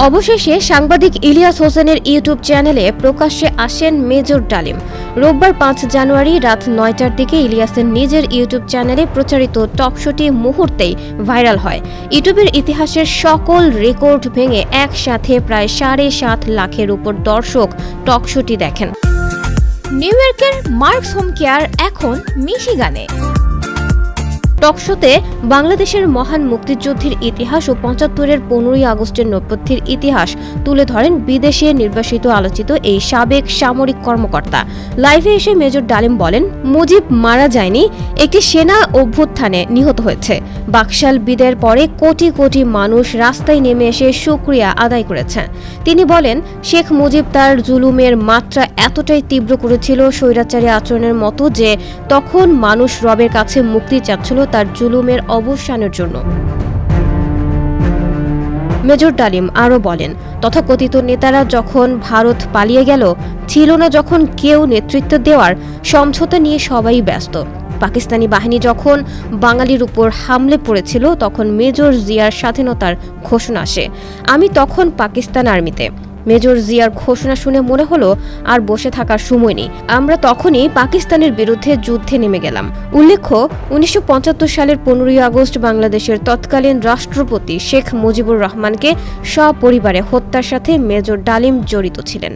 অবশেষে সাংবাদিক ইলিয়াস হোসেনের ইউটিউব চ্যানেলে প্রকাশ্যে আসেন মেজর ডালিম। রোববার ৫ জানুয়ারি রাত ৯টার দিকে ইলিয়াসের নিজের ইউটিউব চ্যানেলে প্রচারিত টকশোটি মুহূর্তেই ভাইরাল হয়। ইউটিউবের ইতিহাসের সকল রেকর্ড ভেঙে একসাথে প্রায় ৭.৫ লাখের উপর দর্শক টকশোটি দেখেন। নিউ ইয়র্কের মার্কস হোম কেয়ার এখন মিশিগানে। টকশোতে বাংলাদেশের মহান মুক্তিযুদ্ধের ইতিহাস ও ৭৫-এর ১৫ই আগস্টের নেপথ্যের ইতিহাস তুলে ধরেন বিদেশে নির্বাসিত আলোচিত এই সাবেক সামরিক কর্মকর্তা। লাইভে এসে মেজর ডালিম বলেন, মুজিব মারা যায়নি, একটি সেনা অভ্যুত্থানে নিহত হয়েছে। বাকশাল বিদায়ের পরে কোটি কোটি মানুষ রাস্তায় নেমে এসে শুকরিয়া আদায় করেছেন। তিনি বলেন, শেখ মুজিব তার জুলুমের মাত্রা এতটাই তীব্র করেছিল স্বৈরাচারী আচরণের মতো যে তখন মানুষ রবের কাছে মুক্তি চাচ্ছিল তার জুলুমের অবসানের জন্য। মেজর ডালিম আরও বলেন, তথাকথিত নেতারা যখন ভারত পালিয়ে গেল, ছিল না যখন কেউ নেতৃত্ব দেওয়ার, সমঝোতা নিয়ে সবাই ব্যস্ত। পাকিস্তানি বাহিনী যখন বাঙালির উপর হামলে পড়েছিল, তখন মেজর জিয়ার স্বাধীনতার ঘোষণা আসে। আমি তখন পাকিস্তান আর্মিতে। মেজর জিয়ার ঘোষণা শুনে মনে হলো আর বসে থাকার সময় নেই। আমরা তখনই পাকিস্তানের বিরুদ্ধে যুদ্ধে নেমে গেলাম। উল্লেখ্য, ১৯৭৫ সালের ১৫ই আগস্ট বাংলাদেশের তৎকালীন রাষ্ট্রপতি শেখ মুজিবুর রহমানকে সপরিবারে হত্যার সাথে মেজর ডালিম জড়িত ছিলেন।